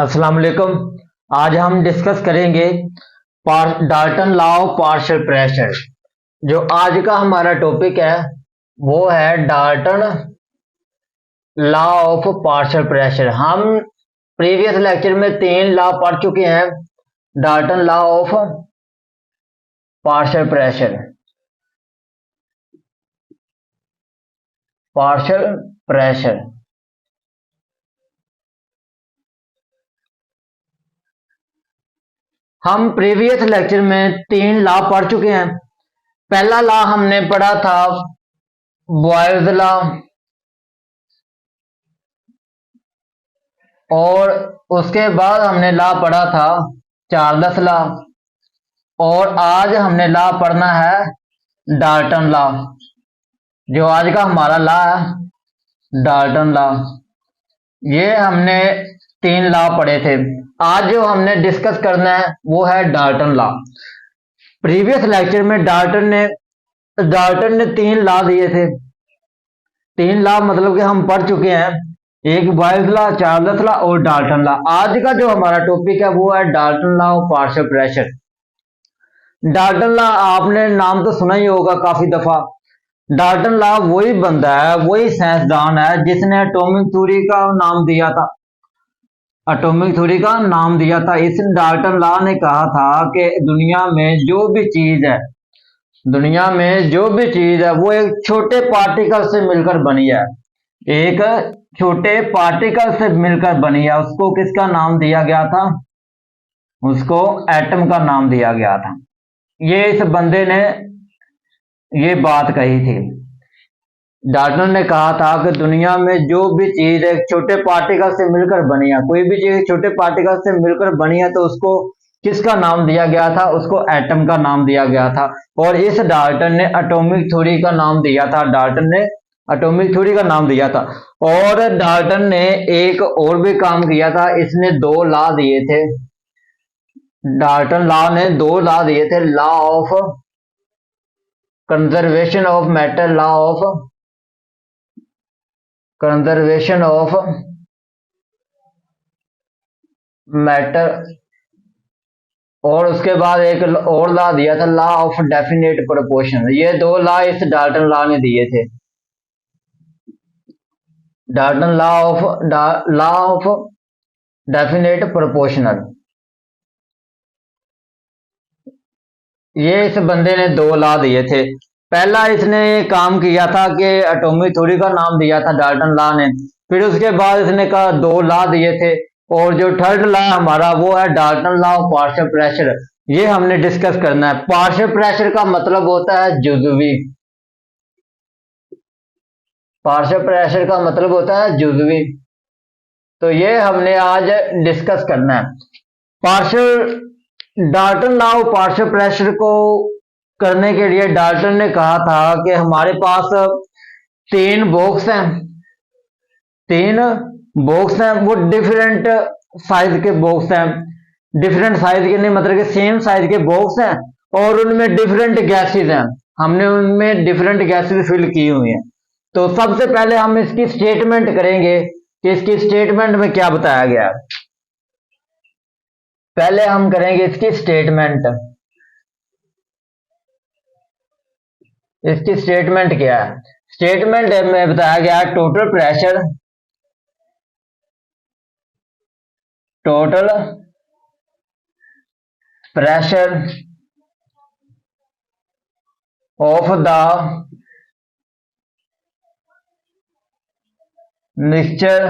अस्सलाम वालेकुम। आज हम डिस्कस करेंगे Dalton law of partial pressure. जो आज का हमारा टॉपिक है वो है Dalton law of partial pressure. हम प्रीवियस लेक्चर में 3 लॉ पढ़ चुके हैं। Dalton law of partial pressure, partial pressure हम प्रीवियस लेक्चर में 3 लॉ पढ़ चुके हैं। पहला लॉ हमने पढ़ा था बॉयल्स लॉ, और उसके बाद हमने लॉ पढ़ा था चार्ल्स लॉ, और आज हमने लॉ पढ़ना है डाल्टन लॉ। जो आज का हमारा लॉ है डाल्टन लॉ, ये हमने 3 लॉ पढ़े थे। आज जो हमने डिस्कस करना है वो है डाल्टन लॉ। प्रीवियस लेक्चर में डाल्टन ने 3 लॉ दिए थे। 3 लॉ मतलब कि हम पढ़ चुके हैं, एक बॉयल्स लॉ, चार्ल्स लॉ और डाल्टन लॉ। आज का जो हमारा टॉपिक है वो है Dalton law of partial pressure. Dalton law आपने नाम तो सुना ही होगा काफी दफा। डाल्टन लॉ वही बंदा है, वही साइंसदान है जिसने एटॉमिक थ्योरी का नाम दिया था। एटॉमिक थ्योरी का नाम दिया था। इस डाल्टन लॉ ने कहा था कि दुनिया में जो भी चीज है वो एक छोटे पार्टिकल से मिलकर बनी है। एक छोटे पार्टिकल से मिलकर बनी है। उसको किसका नाम दिया गया था? उसको एटम का नाम दिया गया था। ये इस बंदे ने ये बात कही थी। डाल्टन ने कहा था कि दुनिया में जो भी चीज एक छोटे पार्टिकल से मिलकर बनी है, कोई भी चीज छोटे पार्टिकल से मिलकर बनी है तो उसको किसका नाम दिया गया था? उसको एटम का नाम दिया गया था। और इस डाल्टन ने एटॉमिक थ्योरी का नाम दिया था। डाल्टन ने एटॉमिक थ्योरी का नाम दिया था। और डाल्टन ने एक और भी काम किया था। इसने 2 लॉ दिए थे। डाल्टन लॉ ने 2 लॉ दिए थे। Law of conservation of matter, law of conservation of matter, और उसके बाद एक और लॉ दिया था लॉ ऑफ डेफिनेट प्रोपोर्शन। ये 2 लॉ इस डाल्टन लॉ ने दिए थे। Dalton law of definite proportional, ये इस बंदे ने 2 लॉ दिए थे। पहला इसने ये काम किया था कि एटॉमिक थ्योरी का नाम दिया था डाल्टन लॉ ने। फिर उसके बाद इसने कहा 2 लॉ दिए थे। और जो थर्ड लॉ हमारा वो है Dalton law of partial pressure. ये हमने डिस्कस करना है। पार्शियल प्रेशर का मतलब होता है जुज़वी। पार्शियल प्रेशर का मतलब होता है जुज़वी। तो ये हमने आज डिस्कस करना है। Dalton law of partial pressure को करने के लिए डाल्टन ने कहा था कि हमारे पास 3 बॉक्स हैं। 3 बॉक्स हैं, वो डिफरेंट साइज के बॉक्स हैं। डिफरेंट साइज के नहीं, मतलब कि सेम साइज के बॉक्स हैं और उनमें डिफरेंट गैसेस हैं। हमने उनमें डिफरेंट गैसेस फिल की हुई हैं। तो सबसे पहले हम इसकी स्टेटमेंट करेंगे कि इसकी स्टेटमेंट में क्या बताया गया है। पहले हम करेंगे इसकी स्टेटमेंट। इसकी स्टेटमेंट क्या है? स्टेटमेंट में बताया गया total pressure of the mixture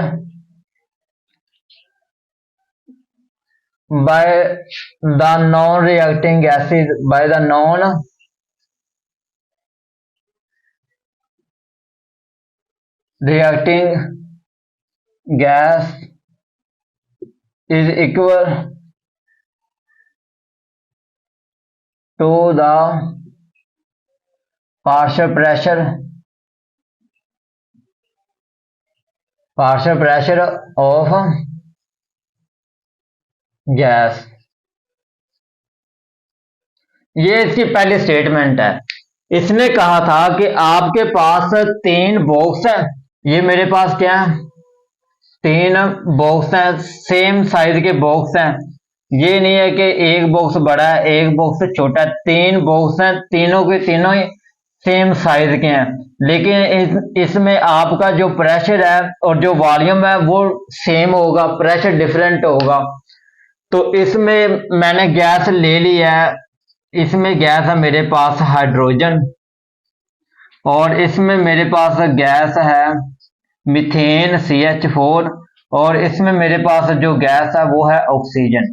by the non-reacting gases, by the non-reacting gas is equal to the partial pressure of gas. ये इसकी पहली स्टेटमेंट है। इसने कहा था कि आपके पास 3 बॉक्स है। ये मेरे पास क्या है? तीन बॉक्स हैं, सेम साइज के बॉक्स हैं। ये नहीं है कि एक बॉक्स बड़ा है एक बॉक्स छोटा है, तीन बॉक्स हैं, तीनों के तीनों ही सेम साइज के हैं, लेकिन इसमें आपका जो प्रेशर है और जो वॉल्यूम है वो सेम होगा, प्रेशर डिफरेंट होगा। तो इसमें मैंने गैस ले ली है, इसमें गैस है मेरे पास हाइड्रोजन, और इसमें मेरे पास गैस है मीथेन CH4, और इसमें मेरे पास जो गैस है वो है ऑक्सीजन।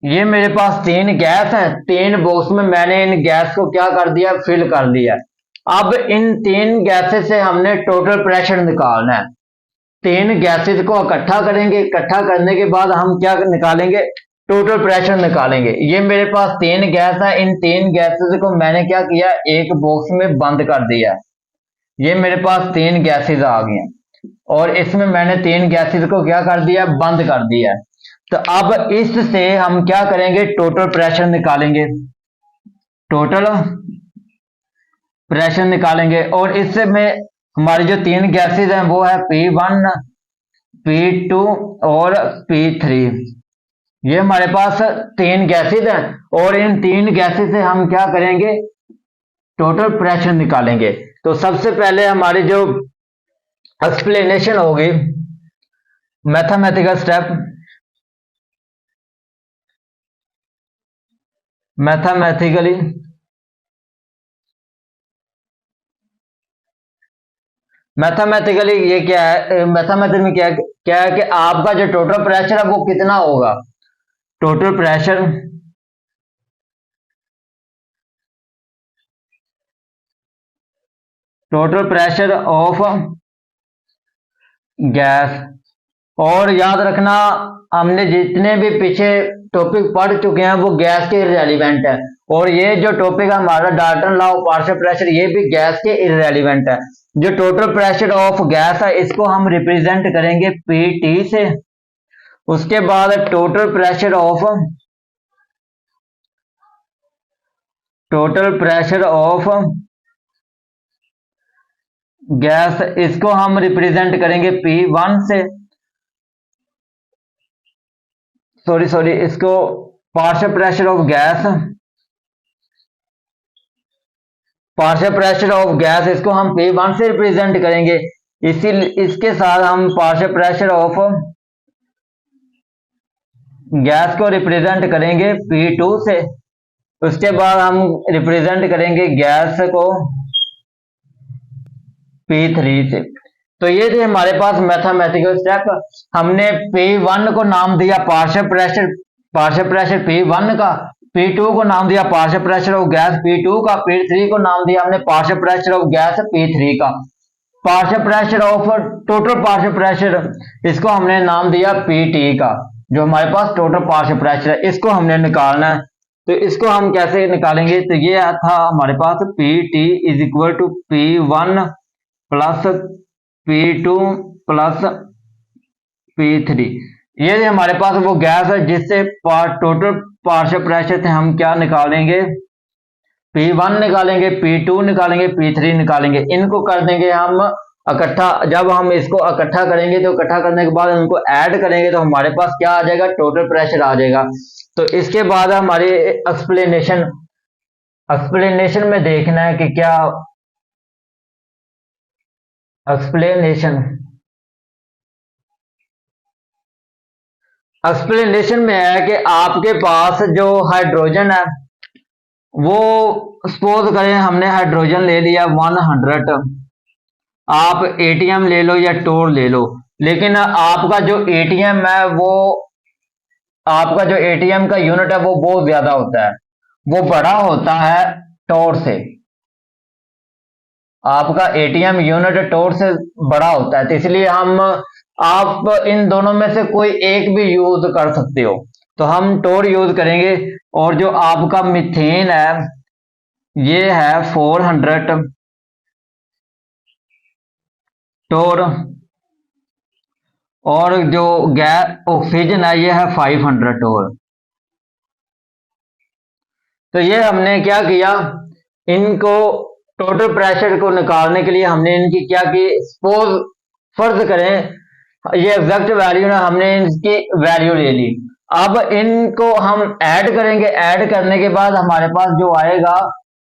ये मेरे पास तीन गैस है, तीन बॉक्स में मैंने इन गैस को क्या कर दिया, फिल कर दिया। अब इन तीन गैसेस से हमने टोटल प्रेशर निकालना है। तीन गैसेस को इकट्ठा करेंगे, इकट्ठा करने के बाद हम क्या निकालेंगे, टोटल प्रेशर निकालेंगे। ये मेरे पास तीन गैस है, इन तीन गैसेस को मैंने क्या किया, एक बॉक्स में बंद कर दिया। ये मेरे पास तीन गैसेस आ गई हैं, और इसमें मैंने तीन गैसेस को क्या कर दिया, बंद कर दिया। तो अब इससे हम क्या करेंगे, टोटल प्रेशर निकालेंगे, टोटल प्रेशर निकालेंगे। और इससे में हमारी जो तीन गैसेस हैं वो है P1, P2 और P3। ये हमारे पास तीन गैसेस हैं, और इन तीन गैसेस से हम क्या करेंगे, टोटल प्रेशर निकालेंगे। तो सबसे पहले हमारी जो एक्सप्लेनेशन होगी, मैथमेटिकल स्टेप, मैथमेटिकली ये क्या है, मैथमेटिकल में क्या है कि आपका जो टोटल प्रेशर है वो कितना होगा, टोटल प्रेशर ऑफ गैस। और याद रखना, हमने जितने भी पीछे टॉपिक पढ़ चुके हैं वो गैस के इररेलेवेंट है, और ये जो टॉपिक है हमारा Dalton law of partial pressure, ये भी गैस के इररेलेवेंट है। जो टोटल प्रेशर ऑफ गैस है इसको हम रिप्रेजेंट करेंगे PT से। उसके बाद टोटल प्रेशर ऑफ गैस, इसको हम रिप्रेजेंट करेंगे P1 से, सॉरी इसको पार्शियल प्रेशर ऑफ गैस इसको हम P1 से रिप्रेजेंट करेंगे। इसके साथ हम पार्शियल प्रेशर ऑफ गैस को रिप्रेजेंट करेंगे P2 से। उसके बाद हम रिप्रेजेंट करेंगे गैस को P3 से। तो ये थे हमारे पास मैथमेटिकल स्टेप। हमने P1 को नाम दिया पार्शियल प्रेशर P1 का, P2 को नाम दिया partial pressure of gas P2 का, P3 को नाम दिया हमने partial pressure of gas P3 का। Partial pressure of total partial pressure, इसको हमने नाम दिया PT का। जो हमारे पास टोटल पार्शियल प्रेशर है इसको हमने निकालना है। तो इसको हम कैसे निकालेंगे, तो ये था हमारे पास PT is equal to P1 plus P2 plus P3। ये हमारे पास वो गैस है जिससे टोटल पार्शियल प्रेशर से हम क्या निकालेंगे, P1 निकालेंगे, P2 निकालेंगे, P3 निकालेंगे। इनको कर देंगे हम इकट्ठा। जब हम इसको इकट्ठा करेंगे तो इकट्ठा करने के बाद उनको ऐड करेंगे तो हमारे पास क्या आ जाएगा, टोटल प्रेशर आ जाएगा। तो इसके बाद हमारी एक्सप्लेनेशन में देखना है कि क्या एक्सप्लेनेशन में है कि आपके पास जो हाइड्रोजन है वो सपोज करें हमने हाइड्रोजन ले लिया 100, आप ATM ले लो या टोर ले लो, लेकिन आपका जो ATM है वो, आपका जो ATM का यूनिट है वो बहुत ज्यादा होता है, वो बड़ा होता है टोर से। आपका ATM यूनिट टोर से बड़ा होता है, तो इसलिए आप इन दोनों में से कोई एक भी यूज कर सकते हो। तो हम टोर यूज करेंगे। और जो आपका मीथेन है ये है 400 टोर, और जो गैस ऑक्सीजन है ये है 500 टोर। तो ये हमने क्या किया, इनको टोटल प्रेशर को निकालने के लिए हमने इनकी क्या की, सपोज फर्ज करें ये एग्जैक्ट वैल्यू ना, हमने इसकी वैल्यू ले ली। अब इनको हम ऐड करेंगे, ऐड करने के बाद हमारे पास जो आएगा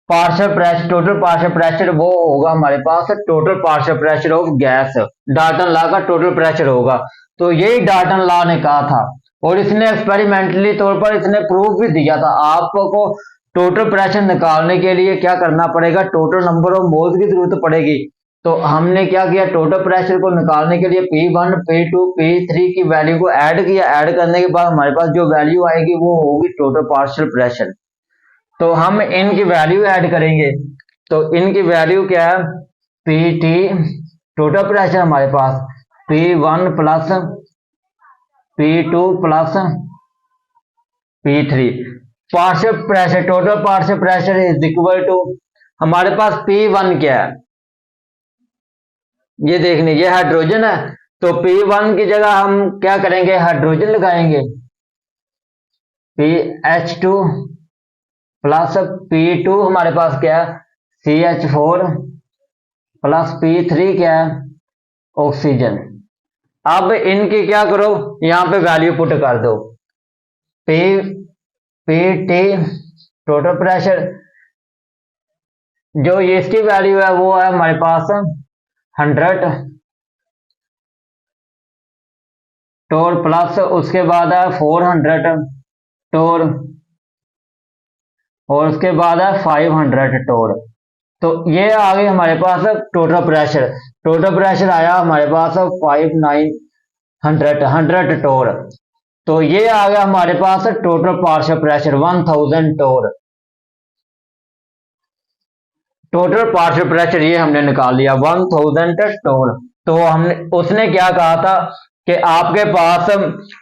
partial pressure, total partial pressure, वो होगा हमारे पास total partial pressure of gas. Dalton law का टोटल प्रेशर होगा। तो यही डाल्टन लॉ ने कहा था और इसने एक्सपेरिमेंटली तौर पर इसने प्रूफ भी दिया था। आपको टोटल प्रेशर निकालने के लिए क्या करना पड़ेगा, टोटल नंबर ऑफ मोल्स की जरूरत पड़ेगी। तो हमने क्या किया, टोटल प्रेशर को निकालने के लिए P1 P2 P3 की वैल्यू को ऐड किया। ऐड करने के बाद हमारे पास जो वैल्यू आएगी वो होगी टोटल पार्शियल प्रेशर। तो हम इनकी वैल्यू ऐड करेंगे। तो इनकी वैल्यू क्या है, PT टोटल प्रेशर हमारे पास P1 plus P2 plus P3। Partial pressure, total partial pressure is equal to, हमारे पास P1 क्या है, ये देखने, ये हाइड्रोजन है। तो P1 की जगह हम क्या करेंगे, हाइड्रोजन लगाएंगे, PH2 प्लस P2 हमारे पास क्या है, CH4 प्लस P3 क्या है, ऑक्सीजन। अब इनकी क्या करो, यहां पे वैल्यू पुट कर दो। PT टोटल प्रेशर, जो ये इसकी वैल्यू है वो है हमारे पास 100 टोर प्लस उसके बाद है 400 टोर और उसके बाद है 500 टोर। तो ये आ गई हमारे पास टोटल प्रेशर। टोटल प्रेशर आया हमारे पास 100 टोर। तो ये आ गया हमारे पास टोटल पार्शियल प्रेशर 1000 टोर। टोटल पार्शियल प्रेशर ये हमने निकाल लिया 1000 टोर। तो हमने, उसने क्या कहा था कि आपके पास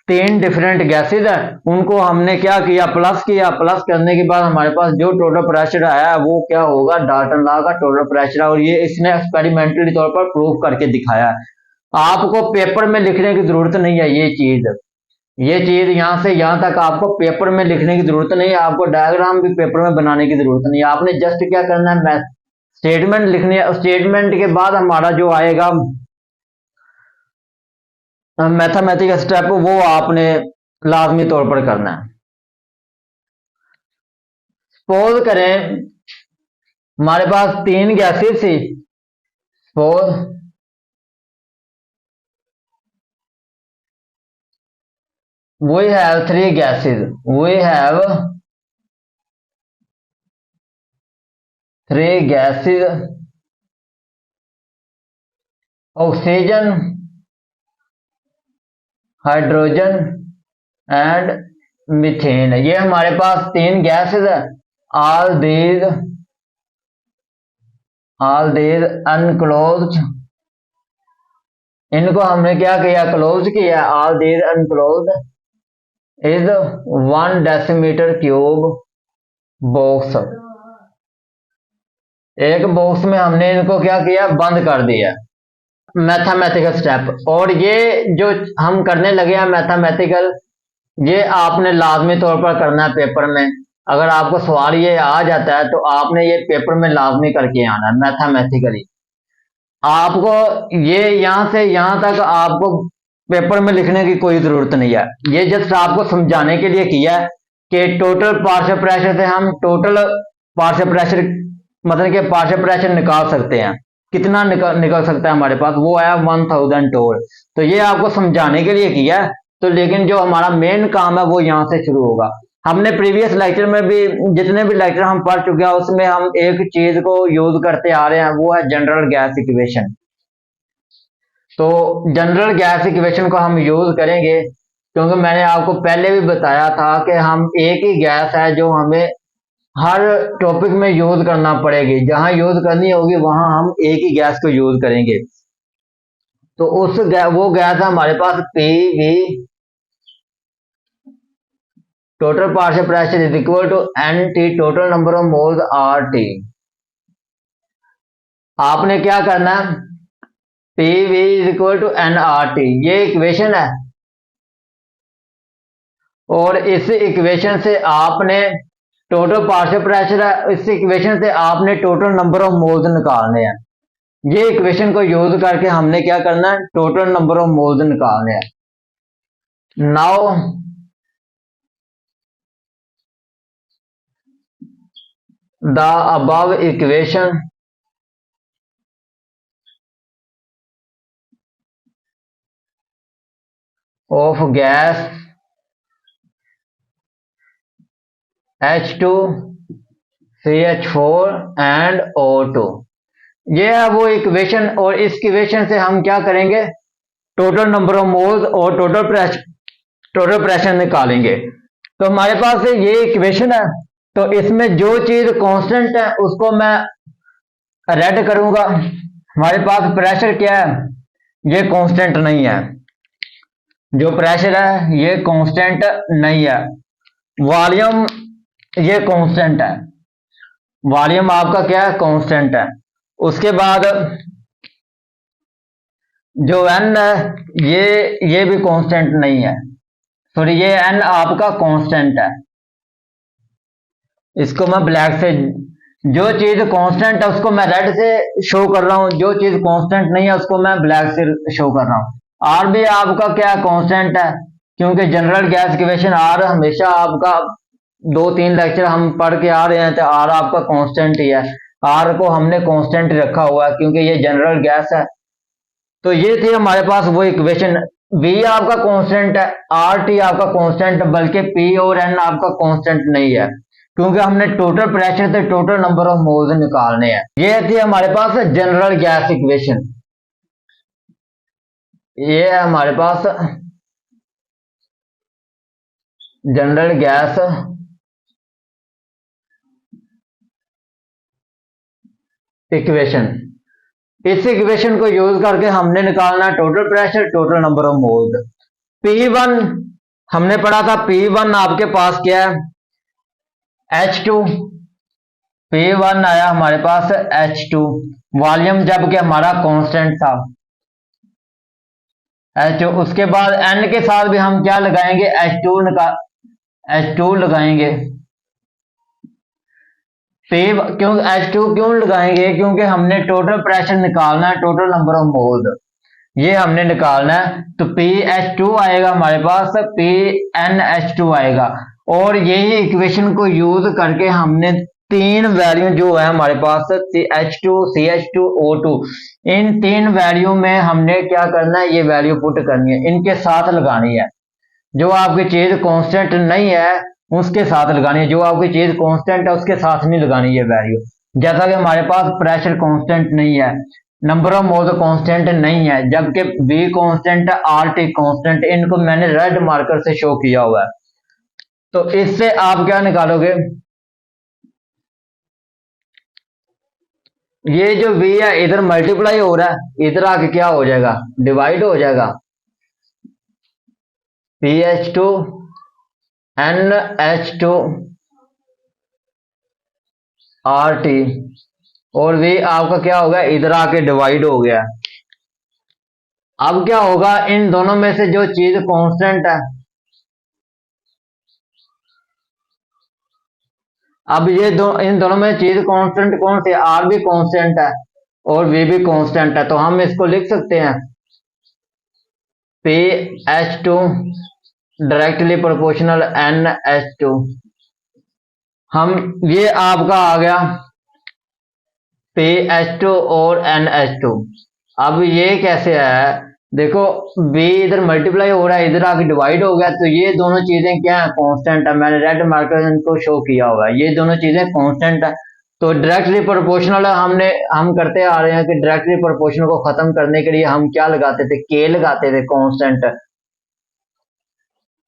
3 डिफरेंट गैसेज हैं, उनको हमने क्या किया, प्लस किया। प्लस करने के बाद हमारे पास जो टोटल प्रेशर आया वो क्या होगा, डाल्टन लॉ का टोटल प्रेशर। और ये इसने एक्सपेरिमेंटली तौर पर प्रूव करके दिखाया है। आपको पेपर में लिखने की जरूरत नहीं है। ये चीज यहां से यहां तक आपको पेपर में लिखने की जरूरत नहीं है। आपको डायग्राम भी पेपर में बनाने की जरूरत नहीं है। आपने जस्ट क्या करना है, स्टेटमेंट लिखनी है। स्टेटमेंट के बाद हमारा जो आएगा मैथमेटिकल स्टेप, वो आपने लाजमी तौर पर करना है। सपोज करें हमारे पास 3 गैसेस थी। Suppose we have 3 gases, we have 3 gases, oxygen, hydrogen and methane. ये हमारे पास 3 गैसेस है। ऑल दीज अनक्लोज्ड, इनको हमने क्या किया, क्लोज किया। All these अनक्लोज्ड is 1 decimetre cube box. एक बॉक्स में हमने इनको क्या किया, बंद कर दिया। Mathematical step. और ये जो हम करने लगे हैं मैथमेटिकल, ये आपने लाजमी तौर पर करना है पेपर में। अगर आपको सवाल ये आ जाता है तो आपने ये पेपर में लाजमी करके आना है मैथमेटिकली। आपको ये यहां से यहां तक आपको पेपर में लिखने की कोई जरूरत नहीं है। ये जस्ट आपको समझाने के लिए किया है कि टोटल पार्शियल प्रेशर से हम टोटल पार्शियल प्रेशर, मतलब कि पार्शियल प्रेशर निकाल सकते हैं। कितना निकल सकता है हमारे पास, वो है 1000 टोर। तो ये आपको समझाने के लिए किया है। तो लेकिन जो हमारा मेन काम है वो यहाँ से शुरू होगा। हमने प्रीवियस लेक्चर में भी, जितने भी लेक्चर हम पढ़ चुके हैं, उसमें हम एक चीज को यूज करते आ रहे हैं, वो है जनरल गैस इक्वेशन। तो जनरल गैस इक्वेशन को हम यूज करेंगे क्योंकि मैंने आपको पहले भी बताया था कि हम एक ही गैस है जो हमें हर टॉपिक में यूज करना पड़ेगी। जहां यूज करनी होगी वहां हम एक ही गैस को यूज करेंगे। तो वो गैस है हमारे पास PV, total partial pressure is equal to NT, total number of moles RT। आपने क्या करना है, PV is equal to nRT, ये इक्वेशन है। और इस इक्वेशन से आपने टोटल पार्शियल प्रेशर है, इस इक्वेशन से आपने टोटल नंबर ऑफ मोल्स निकालने हैं। ये इक्वेशन को यूज करके हमने क्या करना है, टोटल नंबर ऑफ मोल्स निकालने हैं। Now the above equation of gas H2 CH4 and O2, ये है वो इक्वेशन। और इस इक्वेशन से हम क्या करेंगे, टोटल नंबर ऑफ मोल्स और टोटल प्रेशर निकालेंगे। तो हमारे पास ये इक्वेशन है, तो इसमें जो चीज कांस्टेंट है उसको मैं रेड करूंगा। हमारे पास प्रेशर क्या है, ये कांस्टेंट नहीं है, जो प्रेशर है ये कांस्टेंट नहीं है। वॉल्यूम ये कांस्टेंट है, वॉल्यूम आपका क्या है, कांस्टेंट है। उसके बाद जो एन है ये भी कांस्टेंट नहीं है, सॉरी ये एन आपका कांस्टेंट है। इसको मैं ब्लैक से, जो चीज कांस्टेंट है उसको मैं रेड से शो कर रहा हूं, जो चीज कांस्टेंट नहीं है उसको मैं ब्लैक से शो कर रहा हूं। आर भी आपका क्या कांस्टेंट है, क्योंकि जनरल गैस इक्वेशन आर हमेशा आपका 2-3 लेक्चर हम पढ़ के आ रहे हैं, तो आर आपका कांस्टेंट ही है। आर को हमने कांस्टेंट रखा हुआ है क्योंकि ये जनरल गैस है। तो ये थी हमारे पास वो इक्वेशन। बी आपका कांस्टेंट है, आर टी आपका कांस्टेंट, बल्कि पी और एन आपका कांस्टेंट नहीं है, क्योंकि हमने टोटल प्रेशर से टोटल नंबर ऑफ मोल्स निकालने हैं। ये थी हमारे पास जनरल गैस इक्वेशन। ये है हमारे पास जनरल गैस इक्वेशन। इस इक्वेशन को यूज करके हमने निकालना total pressure, total number of moles. P1 हमने पढ़ा था, P1 आपके पास क्या है, H2। P1 आया हमारे पास H2, वॉल्यूम जबकि हमारा कांस्टेंट था H2। उसके बाद N के साथ भी हम क्या लगाएंगे, H2 लगाएंगे। क्यों H2 क्यों लगाएंगे, क्योंकि हमने टोटल प्रेशर निकालना है, टोटल नंबर ऑफ मोल्स ये हमने निकालना है। तो PH2 आएगा हमारे पास, PNH2 आएगा। और यही इक्वेशन को यूज करके हमने 3 वैल्यू जो है हमारे पास H2 CH2 O2, इन 3 वैल्यू में हमने क्या करना है, ये वैल्यू पुट करनी है, इनके साथ लगानी है। जो आपकी चीज कांस्टेंट नहीं है उसके साथ लगानी है, जो आपकी चीज कांस्टेंट है उसके साथ नहीं लगानी है वैल्यू। जैसा कि हमारे पास प्रेशर कांस्टेंट नहीं है, नंबर ऑफ मोल्स कांस्टेंट नहीं है, जबकि बी कांस्टेंट है, आर टी कांस्टेंट, इनको मैंने रेड मार्कर से शो किया हुआ है। तो इससे आप क्या निकालोगे, ये जो v है इधर मल्टीप्लाई हो रहा है, इधर आके क्या हो जाएगा, डिवाइड हो जाएगा। PH2 NH2 RT, और v आपका क्या होगा, इधर आके डिवाइड हो गया। अब क्या होगा, इन दोनों में से जो चीज कांस्टेंट है, अब ये इन दोनों में चीज कांस्टेंट कौन सी, आर भी कांस्टेंट है और वी भी कांस्टेंट है, तो हम इसको लिख सकते हैं PH2 डायरेक्टली प्रोपोर्शनल NH2। हम ये आपका आ गया PH2 और NH2। अब ये कैसे है, देखो b इधर मल्टीप्लाई हो रहा है, इधर आके डिवाइड हो गया, तो ये दोनों चीजें क्या है, कांस्टेंट है। मैंने रेड मार्कर इनको शो किया हुआ है, ये दोनों चीजें कांस्टेंट है। तो डायरेक्टली प्रोपोर्शनल हम करते आ रहे हैं कि डायरेक्टली प्रोपोर्शनल को खत्म करने के लिए हम क्या लगाते थे, के लगाते थे, कांस्टेंट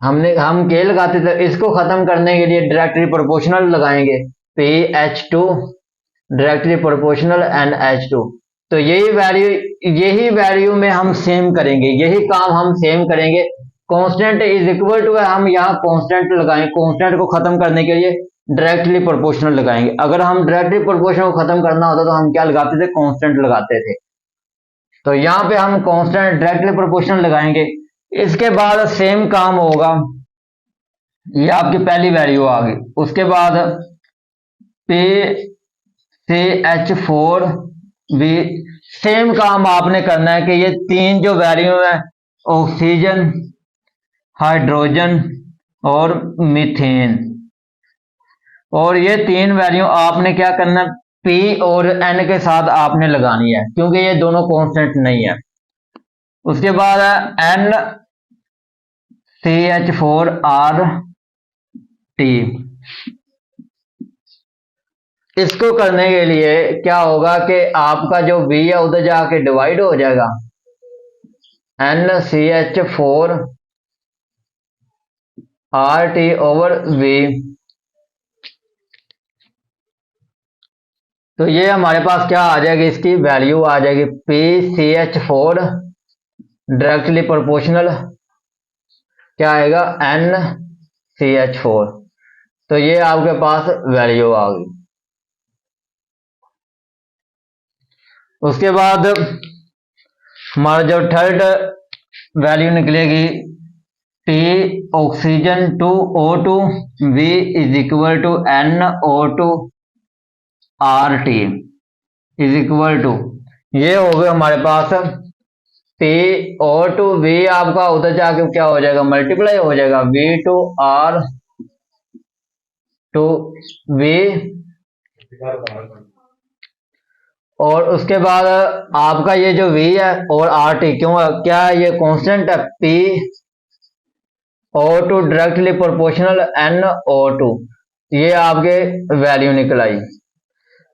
हम के लगाते थे। इसको खत्म करने के लिए डायरेक्टली प्रोपोर्शनल लगाएंगे, PH2 डायरेक्टली प्रोपोर्शनल NH2। तो यही वैल्यू में हम सेम करेंगे, यही काम हम सेम करेंगे। कांस्टेंट इज इक्वल टू है, हम यहाँ कांस्टेंट लगाएंगे, कांस्टेंट को खत्म करने के लिए डायरेक्टली प्रोपोर्शनल लगाएंगे। अगर हम डायरेक्टली प्रोपोर्शनल को खत्म करना होता तो हम क्या लगाते थे, कांस्टेंट लगाते थे। तो यहाँ पे हम कांस्टेंट डायरेक्टली प्रोपोर्शनल लगाएंगे। इसके बाद सेम काम होगा, ये आपकी पहली वैल्यू आ गई। उसके बाद PCH4 V सेम काम आपने करना है कि ये तीन जो वैल्यू है, ऑक्सीजन, हाइड्रोजन और मीथेन, और ये तीन वैल्यू आपने क्या करना है, पी और एन के साथ आपने लगानी है, क्योंकि ये दोनों कांस्टेंट नहीं है। उसके बाद है NCH4 टी। इसको करने के लिए क्या होगा कि आपका जो V है उधर जाके डिवाइड हो जाएगा, NCH4RT ओवर V। तो ये हमारे पास क्या आ जाएगी, इसकी वैल्यू आ जाएगी PCH4 डायरेक्टली प्रोपोर्शनल क्या आएगा, NCH4। तो ये आपके पास वैल्यू आ गई। उसके बाद हमारा जो थर्ड वैल्यू निकलेगी, T oxygen two O2 V is equal to NO2 RT is equal to, ये हो गया हमारे पास PO2 V, आपका उधर जाके क्या हो जाएगा, मल्टीप्लाई हो जाएगा V2R टू V, और उसके बाद आपका ये जो V है और RT क्यों क्या है, ये कांस्टेंट है, PO2 डायरेक्टली प्रोपोर्शनल NO2, ये आपके वैल्यू निकल आई।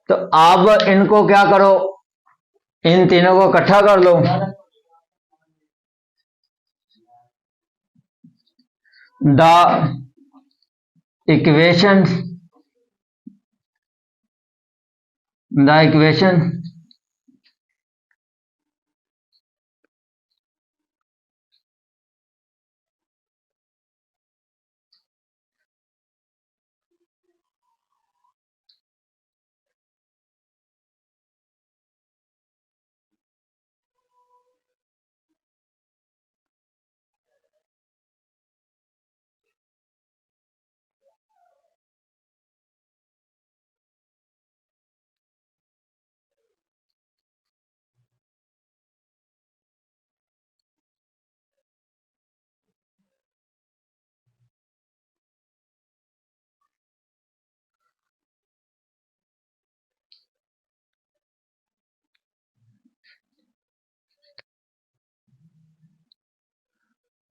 तो आप इनको क्या करो, इन तीनों को इकट्ठा कर लो। द इक्वेशन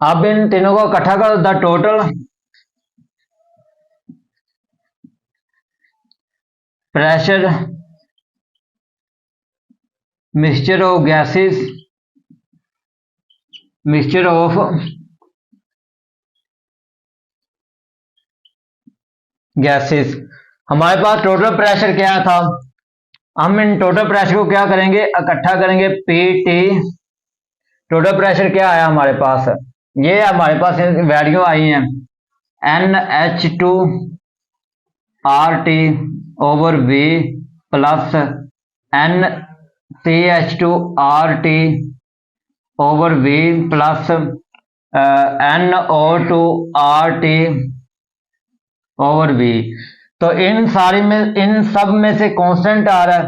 अब इन तीनों को इकट्ठा करो, the total pressure mixture of gases, mixture of gases. हमारे पास टोटल प्रेशर क्या था, हम इन टोटल प्रेशर को क्या करेंगे, इकट्ठा करेंगे, PT टोटल प्रेशर क्या आया हमारे पास, ये हमारे पास वैल्यू आई है NH2RT over V plus NCH2RT over V plus NO2RT over V। तो इन सब में से कांस्टेंट आ रहा है,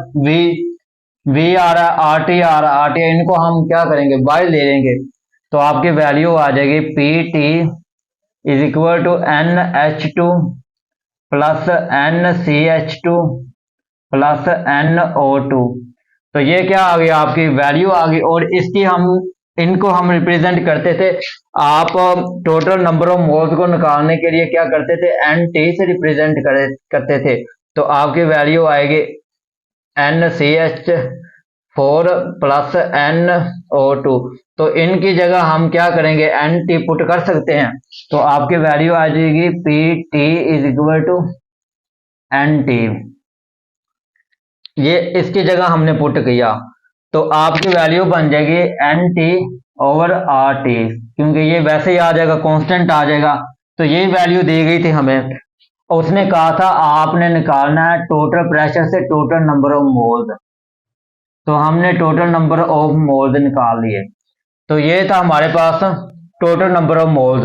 V आ रहा है, RT आ रहा है, RT इनको हम क्या करेंगे, बाय ले लेंगे। तो आपकी वैल्यू आ जाएगी PT is equal to NH2 plus NCH2 plus NO2। तो ये क्या आ गई, आपकी वैल्यू आ गई। और इसकी इनको हम रिप्रेजेंट करते थे, आप टोटल नंबर ऑफ मोल्स को निकालने के लिए क्या करते थे, NT से रिप्रेजेंट करते थे। तो आपकी वैल्यू आएगी NCH4 प्लस NO2। तो इनकी जगह हम क्या करेंगे, NT पुट कर सकते हैं। तो आपकी वैल्यू आ जाएगी PT is equal to NT, ये इसकी जगह हमने पुट किया। तो आपकी वैल्यू बन जाएगी NT ओवर RT, क्योंकि ये वैसे ही आ जाएगा, कांस्टेंट आ जाएगा। तो यही वैल्यू दी गई थी हमें, उसने कहा था आपने निकालना है टोटल प्रेशर से टोटल नंबर ऑफ मोल्स। तो हमने टोटल नंबर ऑफ मोल्स निकाल लिए। तो ये था हमारे पास total number of moles.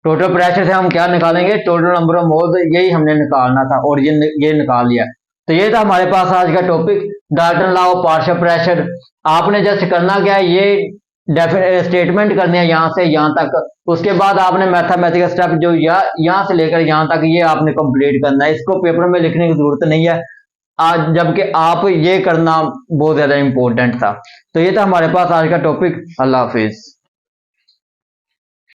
Total pressure से हम क्या निकालेंगे, टोटल नंबर ऑफ मोल्स, यही हमने निकालना था और ये निकाल लिया। तो ये था हमारे पास आज का topic, Dalton law of partial pressure. आपने जस्ट करना क्या है, ये स्टेटमेंट करनी है यहाँ से यहाँ तक। उसके बाद आपने मैथमेटिकल स्टेप जो यहाँ से लेकर यहाँ तक ये आपने कंप्लीट करना है। इसको पेपर में लिखने की जरूरत नहीं है आज, जबकि आप ये करना बहुत ज्यादा इंपॉर्टेंट था। तो ये था हमारे पास आज का टॉपिक। अल्लाह हाफिज।